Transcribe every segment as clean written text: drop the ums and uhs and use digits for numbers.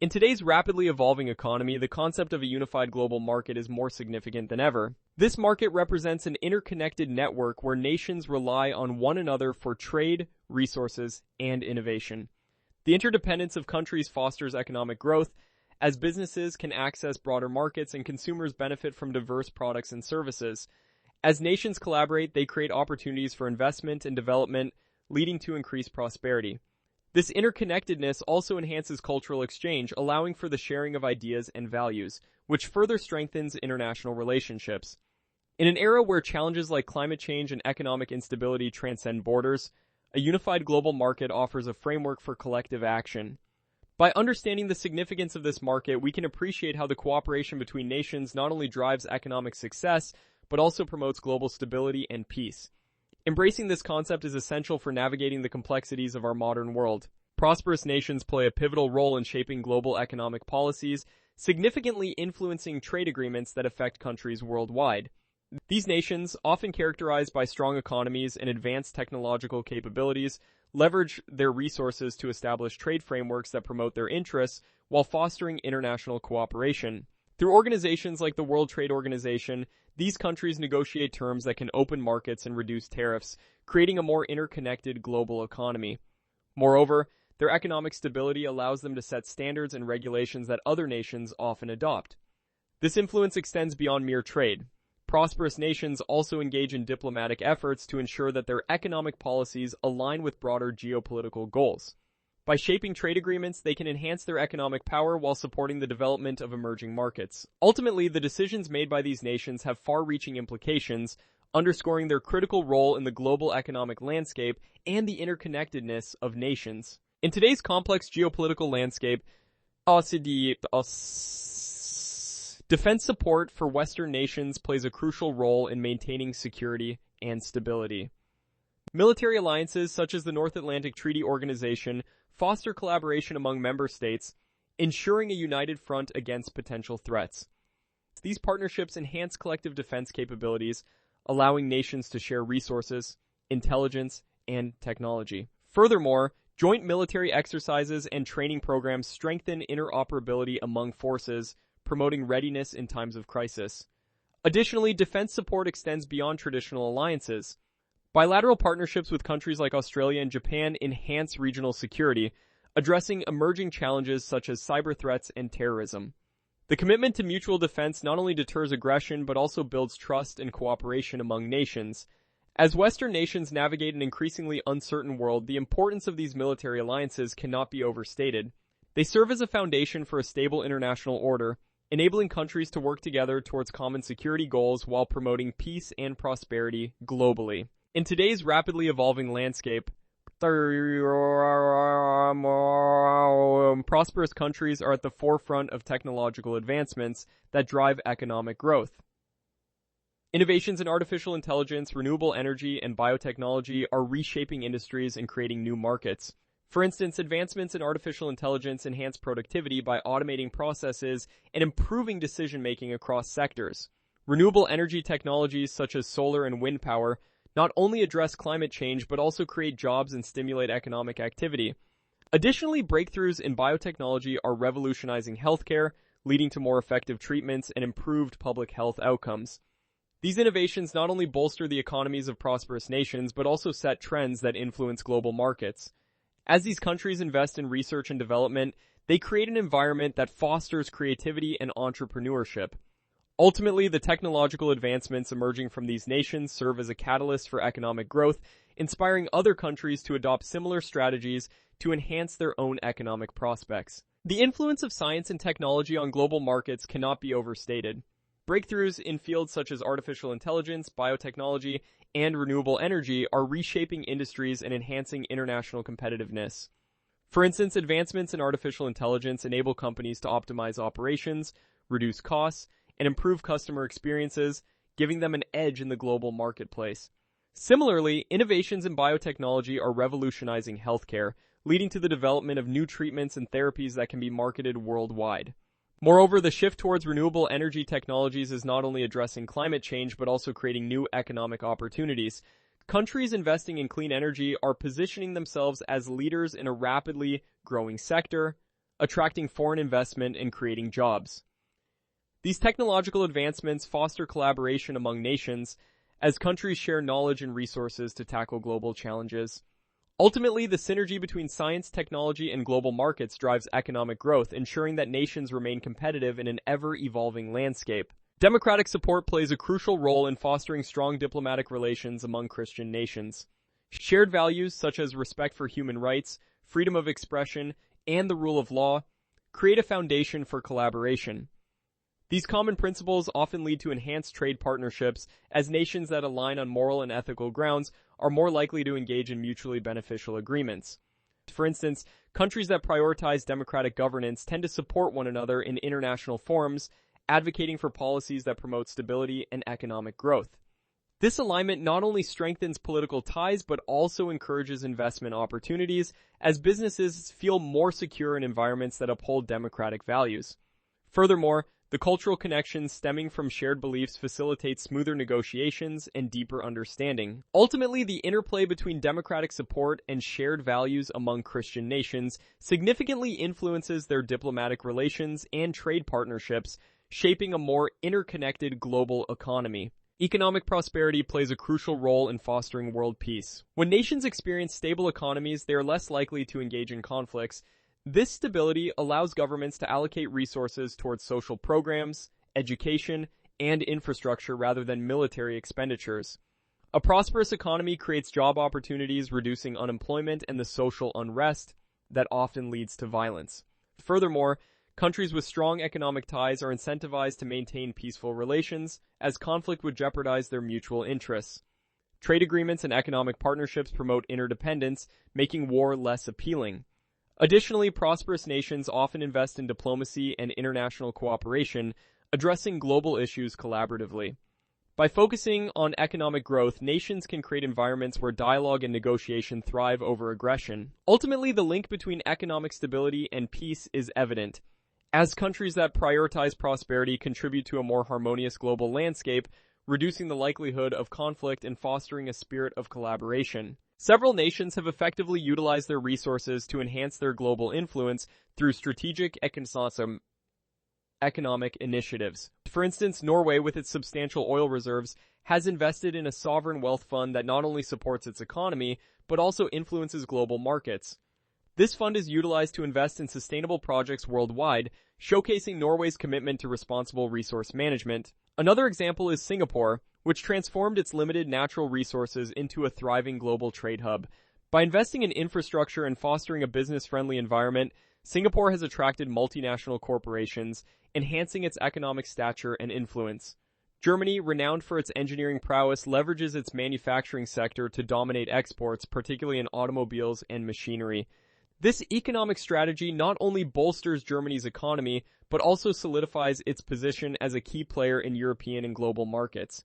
In today's rapidly evolving economy, the concept of a unified global market is more significant than ever. This market represents an interconnected network where nations rely on one another for trade, resources, and innovation. The interdependence of countries fosters economic growth, as businesses can access broader markets and consumers benefit from diverse products and services. As nations collaborate, they create opportunities for investment and development, leading to increased prosperity. This interconnectedness also enhances cultural exchange, allowing for the sharing of ideas and values, which further strengthens international relationships. In an era where challenges like climate change and economic instability transcend borders, a unified global market offers a framework for collective action. By understanding the significance of this market, we can appreciate how the cooperation between nations not only drives economic success, but also promotes global stability and peace. Embracing this concept is essential for navigating the complexities of our modern world. Prosperous nations play a pivotal role in shaping global economic policies, significantly influencing trade agreements that affect countries worldwide. These nations, often characterized by strong economies and advanced technological capabilities, leverage their resources to establish trade frameworks that promote their interests while fostering international cooperation. Through organizations like the World Trade Organization, these countries negotiate terms that can open markets and reduce tariffs, creating a more interconnected global economy. Moreover, their economic stability allows them to set standards and regulations that other nations often adopt. This influence extends beyond mere trade. Prosperous nations also engage in diplomatic efforts to ensure that their economic policies align with broader geopolitical goals. By shaping trade agreements, they can enhance their economic power while supporting the development of emerging markets. Ultimately, the decisions made by these nations have far-reaching implications, underscoring their critical role in the global economic landscape and the interconnectedness of nations. In today's complex geopolitical landscape, defense support for Western nations plays a crucial role in maintaining security and stability. Military alliances such as the North Atlantic Treaty Organization foster collaboration among member states, ensuring a united front against potential threats. These partnerships enhance collective defense capabilities, allowing nations to share resources, intelligence, and technology. Furthermore, joint military exercises and training programs strengthen interoperability among forces, promoting readiness in times of crisis. Additionally, defense support extends beyond traditional alliances. Bilateral partnerships with countries like Australia and Japan enhance regional security, addressing emerging challenges such as cyber threats and terrorism. The commitment to mutual defense not only deters aggression but also builds trust and cooperation among nations. As Western nations navigate an increasingly uncertain world, the importance of these military alliances cannot be overstated. They serve as a foundation for a stable international order, enabling countries to work together towards common security goals while promoting peace and prosperity globally. In today's rapidly evolving landscape, prosperous countries are at the forefront of technological advancements that drive economic growth. Innovations in artificial intelligence, renewable energy, and biotechnology are reshaping industries and creating new markets. For instance, advancements in artificial intelligence enhance productivity by automating processes and improving decision-making across sectors. Renewable energy technologies such as solar and wind power not only address climate change but also create jobs and stimulate economic activity. Additionally, breakthroughs in biotechnology are revolutionizing healthcare, leading to more effective treatments and improved public health outcomes. These innovations not only bolster the economies of prosperous nations but also set trends that influence global markets. As these countries invest in research and development, they create an environment that fosters creativity and entrepreneurship. Ultimately, the technological advancements emerging from these nations serve as a catalyst for economic growth, inspiring other countries to adopt similar strategies to enhance their own economic prospects. The influence of science and technology on global markets cannot be overstated. Breakthroughs in fields such as artificial intelligence, biotechnology, and renewable energy are reshaping industries and enhancing international competitiveness. For instance, advancements in artificial intelligence enable companies to optimize operations, reduce costs, and improve customer experiences, giving them an edge in the global marketplace. Similarly, innovations in biotechnology are revolutionizing healthcare, leading to the development of new treatments and therapies that can be marketed worldwide. Moreover, the shift towards renewable energy technologies is not only addressing climate change but also creating new economic opportunities. Countries investing in clean energy are positioning themselves as leaders in a rapidly growing sector, attracting foreign investment and creating jobs. These technological advancements foster collaboration among nations as countries share knowledge and resources to tackle global challenges. Ultimately, the synergy between science, technology, and global markets drives economic growth, ensuring that nations remain competitive in an ever-evolving landscape. Democratic support plays a crucial role in fostering strong diplomatic relations among Christian nations. Shared values such as respect for human rights, freedom of expression, and the rule of law create a foundation for collaboration. These common principles often lead to enhanced trade partnerships, as nations that align on moral and ethical grounds are more likely to engage in mutually beneficial agreements. For instance, countries that prioritize democratic governance tend to support one another in international forums, advocating for policies that promote stability and economic growth. This alignment not only strengthens political ties but also encourages investment opportunities, as businesses feel more secure in environments that uphold democratic values. Furthermore, the cultural connections stemming from shared beliefs facilitate smoother negotiations and deeper understanding. Ultimately, the interplay between democratic support and shared values among Christian nations significantly influences their diplomatic relations and trade partnerships, shaping a more interconnected global economy. Economic prosperity plays a crucial role in fostering world peace. When nations experience stable economies, they are less likely to engage in conflicts. This stability allows governments to allocate resources towards social programs, education, and infrastructure rather than military expenditures. A prosperous economy creates job opportunities, reducing unemployment and the social unrest that often leads to violence. Furthermore, countries with strong economic ties are incentivized to maintain peaceful relations, as conflict would jeopardize their mutual interests. Trade agreements and economic partnerships promote interdependence, making war less appealing. Additionally, prosperous nations often invest in diplomacy and international cooperation, addressing global issues collaboratively. By focusing on economic growth, nations can create environments where dialogue and negotiation thrive over aggression. Ultimately, the link between economic stability and peace is evident, as countries that prioritize prosperity contribute to a more harmonious global landscape, reducing the likelihood of conflict and fostering a spirit of collaboration. Several nations have effectively utilized their resources to enhance their global influence through strategic economic initiatives. For instance, Norway, with its substantial oil reserves, has invested in a sovereign wealth fund that not only supports its economy, but also influences global markets. This fund is utilized to invest in sustainable projects worldwide, showcasing Norway's commitment to responsible resource management. Another example is Singapore, which transformed its limited natural resources into a thriving global trade hub. By investing in infrastructure and fostering a business-friendly environment, Singapore has attracted multinational corporations, enhancing its economic stature and influence. Germany, renowned for its engineering prowess, leverages its manufacturing sector to dominate exports, particularly in automobiles and machinery. This economic strategy not only bolsters Germany's economy, but also solidifies its position as a key player in European and global markets.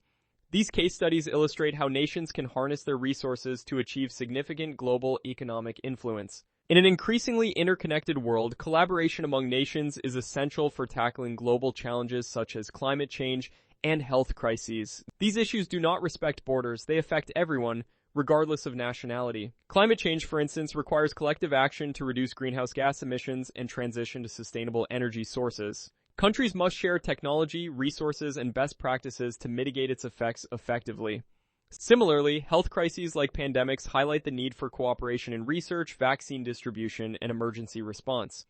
These case studies illustrate how nations can harness their resources to achieve significant global economic influence. In an increasingly interconnected world, collaboration among nations is essential for tackling global challenges such as climate change and health crises. These issues do not respect borders; they affect everyone, regardless of nationality. Climate change, for instance, requires collective action to reduce greenhouse gas emissions and transition to sustainable energy sources. Countries must share technology, resources, and best practices to mitigate its effects effectively. Similarly, health crises like pandemics highlight the need for cooperation in research, vaccine distribution, and emergency response.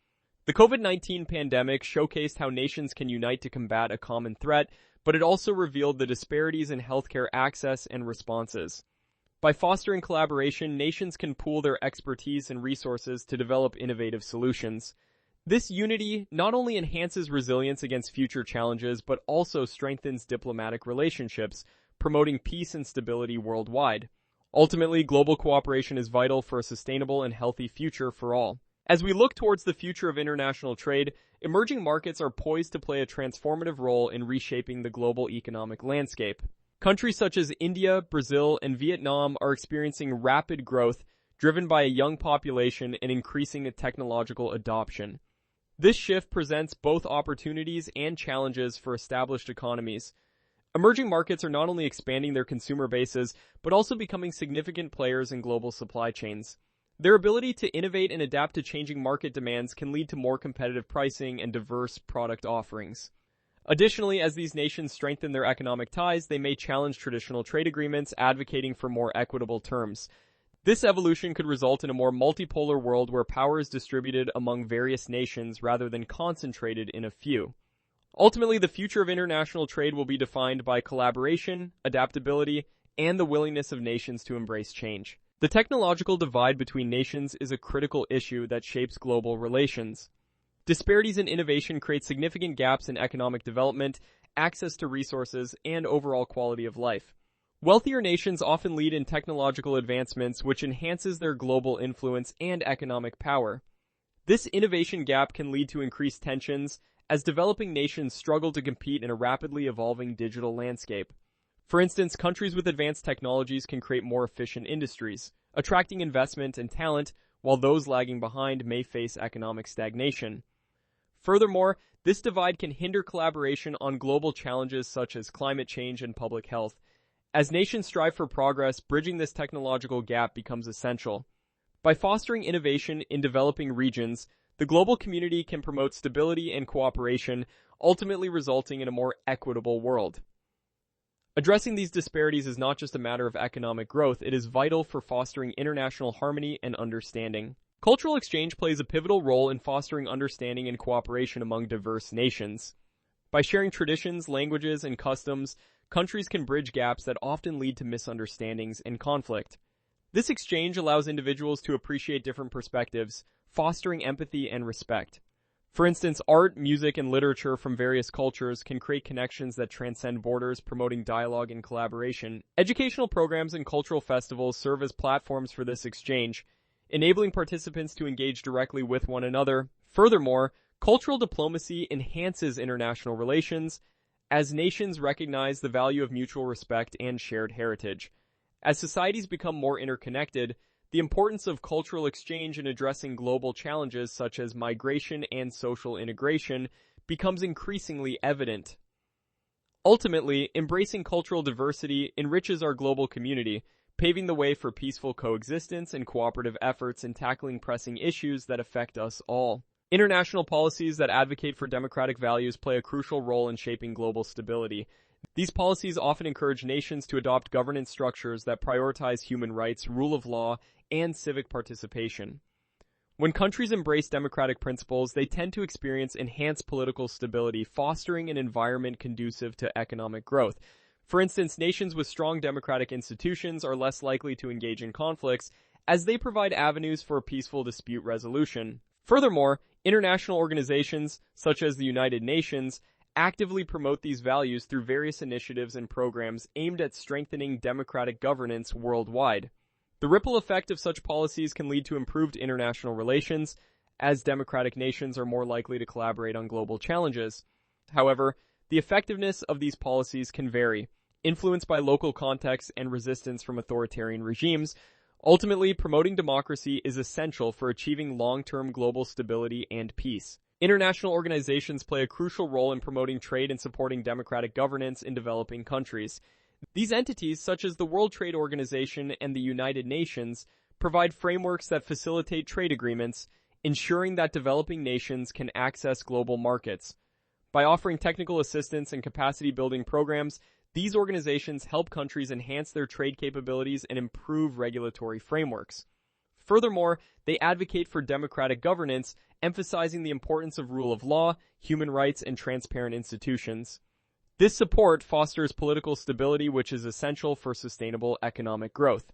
The COVID-19 pandemic showcased how nations can unite to combat a common threat, but it also revealed the disparities in healthcare access and responses. By fostering collaboration, nations can pool their expertise and resources to develop innovative solutions. This unity not only enhances resilience against future challenges, but also strengthens diplomatic relationships, promoting peace and stability worldwide. Ultimately, global cooperation is vital for a sustainable and healthy future for all. As we look towards the future of international trade, emerging markets are poised to play a transformative role in reshaping the global economic landscape. Countries such as India, Brazil, and Vietnam are experiencing rapid growth, driven by a young population and increasing technological adoption. This shift presents both opportunities and challenges for established economies. Emerging markets are not only expanding their consumer bases, but also becoming significant players in global supply chains. Their ability to innovate and adapt to changing market demands can lead to more competitive pricing and diverse product offerings. Additionally, as these nations strengthen their economic ties, they may challenge traditional trade agreements, advocating for more equitable terms. This evolution could result in a more multipolar world where power is distributed among various nations rather than concentrated in a few. Ultimately, the future of international trade will be defined by collaboration, adaptability, and the willingness of nations to embrace change. The technological divide between nations is a critical issue that shapes global relations. Disparities in innovation create significant gaps in economic development, access to resources, and overall quality of life. Wealthier nations often lead in technological advancements, which enhances their global influence and economic power. This innovation gap can lead to increased tensions as developing nations struggle to compete in a rapidly evolving digital landscape. For instance, countries with advanced technologies can create more efficient industries, attracting investment and talent, while those lagging behind may face economic stagnation. Furthermore, this divide can hinder collaboration on global challenges such as climate change and public health. As nations strive for progress, bridging this technological gap becomes essential. By fostering innovation in developing regions, the global community can promote stability and cooperation, ultimately resulting in a more equitable world. Addressing these disparities is not just a matter of economic growth, it is vital for fostering international harmony and understanding. Cultural exchange plays a pivotal role in fostering understanding and cooperation among diverse nations. By sharing traditions, languages, and customs, countries can bridge gaps that often lead to misunderstandings and conflict. This exchange allows individuals to appreciate different perspectives, fostering empathy and respect. For instance, art, music, and literature from various cultures can create connections that transcend borders, promoting dialogue and collaboration. Educational programs and cultural festivals serve as platforms for this exchange, enabling participants to engage directly with one another. Furthermore, cultural diplomacy enhances international relations as nations recognize the value of mutual respect and shared heritage. As societies become more interconnected, the importance of cultural exchange in addressing global challenges such as migration and social integration becomes increasingly evident. Ultimately, embracing cultural diversity enriches our global community, paving the way for peaceful coexistence and cooperative efforts in tackling pressing issues that affect us all. International policies that advocate for democratic values play a crucial role in shaping global stability. These policies often encourage nations to adopt governance structures that prioritize human rights, rule of law, and civic participation. When countries embrace democratic principles, they tend to experience enhanced political stability, fostering an environment conducive to economic growth. For instance, nations with strong democratic institutions are less likely to engage in conflicts, as they provide avenues for peaceful dispute resolution. Furthermore, international organizations, such as the United Nations, actively promote these values through various initiatives and programs aimed at strengthening democratic governance worldwide. The ripple effect of such policies can lead to improved international relations, as democratic nations are more likely to collaborate on global challenges. However, the effectiveness of these policies can vary, influenced by local contexts and resistance from authoritarian regimes. Ultimately, promoting democracy is essential for achieving long-term global stability and peace. International organizations play a crucial role in promoting trade and supporting democratic governance in developing countries. These entities, such as the World Trade Organization and the United Nations, provide frameworks that facilitate trade agreements, ensuring that developing nations can access global markets. By offering technical assistance and capacity-building programs, these organizations help countries enhance their trade capabilities and improve regulatory frameworks. Furthermore, they advocate for democratic governance, emphasizing the importance of rule of law, human rights, and transparent institutions. This support fosters political stability, which is essential for sustainable economic growth.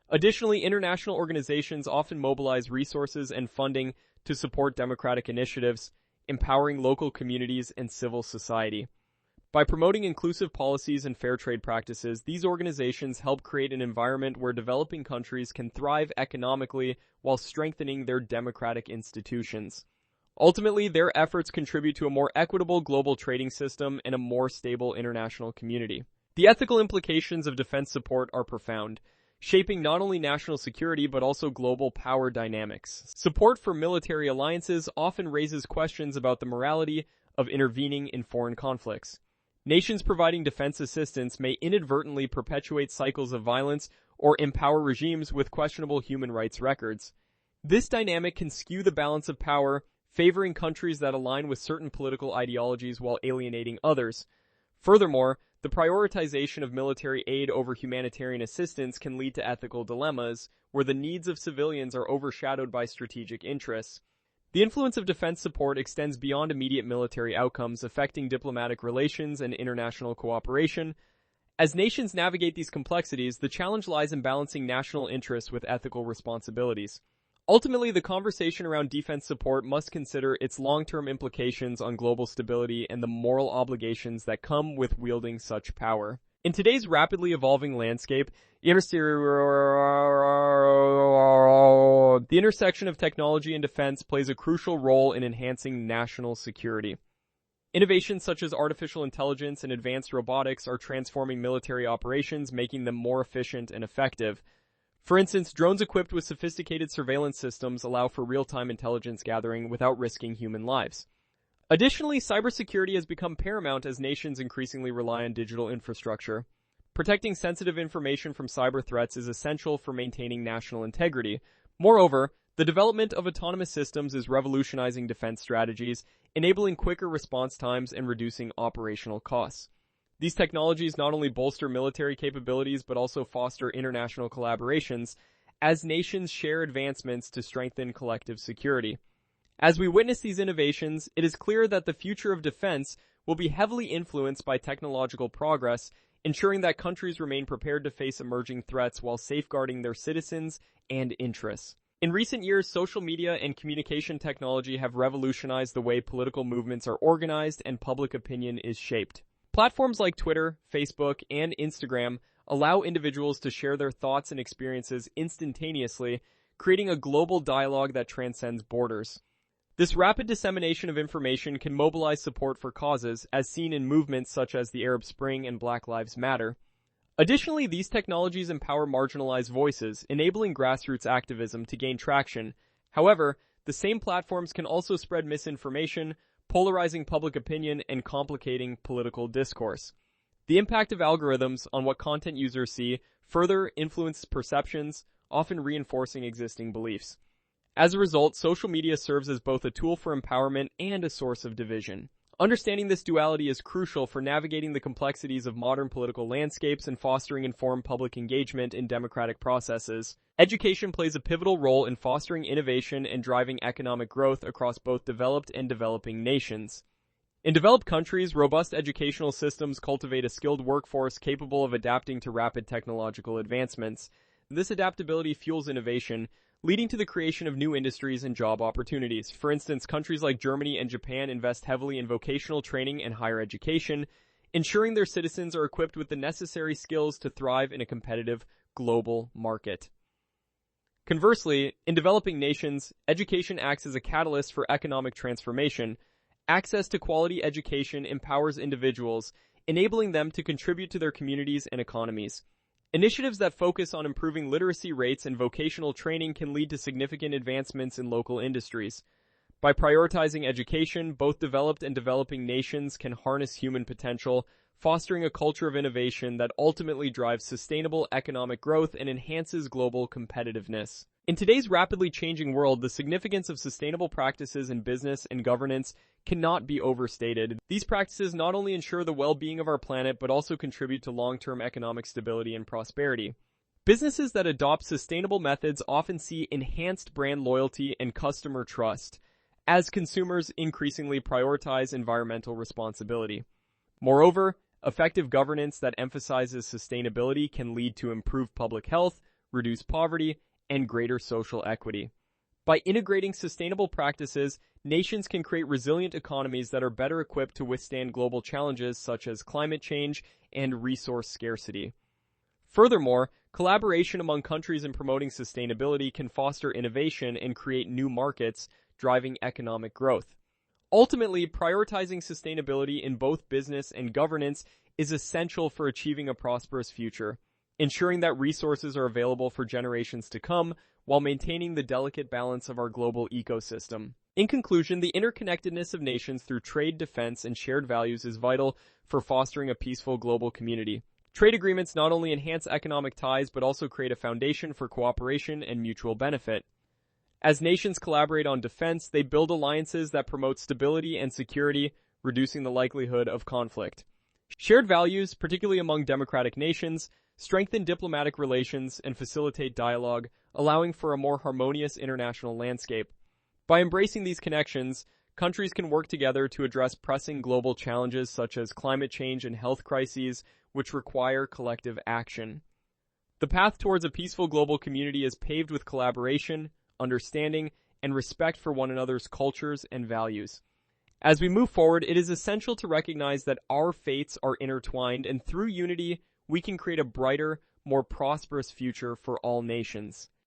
Additionally, international organizations often mobilize resources and funding to support democratic initiatives, empowering local communities and civil society. By promoting inclusive policies and fair trade practices, these organizations help create an environment where developing countries can thrive economically while strengthening their democratic institutions. Ultimately, their efforts contribute to a more equitable global trading system and a more stable international community. The ethical implications of defense support are profound, shaping not only national security but also global power dynamics. Support for military alliances often raises questions about the morality of intervening in foreign conflicts. Nations providing defense assistance may inadvertently perpetuate cycles of violence or empower regimes with questionable human rights records. This dynamic can skew the balance of power, favoring countries that align with certain political ideologies while alienating others. Furthermore, the prioritization of military aid over humanitarian assistance can lead to ethical dilemmas, where the needs of civilians are overshadowed by strategic interests. The influence of defense support extends beyond immediate military outcomes, affecting diplomatic relations and international cooperation. As nations navigate these complexities, the challenge lies in balancing national interests with ethical responsibilities. Ultimately, the conversation around defense support must consider its long-term implications on global stability and the moral obligations that come with wielding such power. In today's rapidly evolving landscape, the intersection of technology and defense plays a crucial role in enhancing national security. Innovations such as artificial intelligence and advanced robotics are transforming military operations, making them more efficient and effective. For instance, drones equipped with sophisticated surveillance systems allow for real-time intelligence gathering without risking human lives. Additionally, cybersecurity has become paramount as nations increasingly rely on digital infrastructure. Protecting sensitive information from cyber threats is essential for maintaining national integrity. Moreover, the development of autonomous systems is revolutionizing defense strategies, enabling quicker response times and reducing operational costs. These technologies not only bolster military capabilities but also foster international collaborations as nations share advancements to strengthen collective security. As we witness these innovations, it is clear that the future of defense will be heavily influenced by technological progress, ensuring that countries remain prepared to face emerging threats while safeguarding their citizens and interests. In recent years, social media and communication technology have revolutionized the way political movements are organized and public opinion is shaped. Platforms like Twitter, Facebook, and Instagram allow individuals to share their thoughts and experiences instantaneously, creating a global dialogue that transcends borders. This rapid dissemination of information can mobilize support for causes, as seen in movements such as the Arab Spring and Black Lives Matter. Additionally, these technologies empower marginalized voices, enabling grassroots activism to gain traction. However, the same platforms can also spread misinformation, polarizing public opinion and complicating political discourse. The impact of algorithms on what content users see further influences perceptions, often reinforcing existing beliefs. As a result, social media serves as both a tool for empowerment and a source of division. Understanding this duality is crucial for navigating the complexities of modern political landscapes and fostering informed public engagement in democratic processes. Education plays a pivotal role in fostering innovation and driving economic growth across both developed and developing nations. In developed countries, robust educational systems cultivate a skilled workforce capable of adapting to rapid technological advancements. This adaptability fuels innovation, leading to the creation of new industries and job opportunities. For instance, countries like Germany and Japan invest heavily in vocational training and higher education, ensuring their citizens are equipped with the necessary skills to thrive in a competitive global market. Conversely, in developing nations, education acts as a catalyst for economic transformation. Access to quality education empowers individuals, enabling them to contribute to their communities and economies. Initiatives that focus on improving literacy rates and vocational training can lead to significant advancements in local industries. By prioritizing education, both developed and developing nations can harness human potential, fostering a culture of innovation that ultimately drives sustainable economic growth and enhances global competitiveness. In today's rapidly changing world, the significance of sustainable practices in business and governance cannot be overstated. These practices not only ensure the well-being of our planet, but also contribute to long-term economic stability and prosperity. Businesses that adopt sustainable methods often see enhanced brand loyalty and customer trust, as consumers increasingly prioritize environmental responsibility. Moreover, effective governance that emphasizes sustainability can lead to improved public health, reduced poverty, and greater social equity. By integrating sustainable practices, nations can create resilient economies that are better equipped to withstand global challenges such as climate change and resource scarcity. Furthermore, collaboration among countries in promoting sustainability can foster innovation and create new markets, driving economic growth. Ultimately, prioritizing sustainability in both business and governance is essential for achieving a prosperous future, ensuring that resources are available for generations to come while maintaining the delicate balance of our global ecosystem. In conclusion, the interconnectedness of nations through trade, defense, and shared values is vital for fostering a peaceful global community. Trade agreements not only enhance economic ties but also create a foundation for cooperation and mutual benefit. As nations collaborate on defense, they build alliances that promote stability and security, reducing the likelihood of conflict. Shared values, particularly among democratic nations, strengthen diplomatic relations and facilitate dialogue, allowing for a more harmonious international landscape. By embracing these connections, countries can work together to address pressing global challenges such as climate change and health crises, which require collective action. The path towards a peaceful global community is paved with collaboration, understanding, and respect for one another's cultures and values. As we move forward, it is essential to recognize that our fates are intertwined, and through unity, we can create a brighter, more prosperous future for all nations.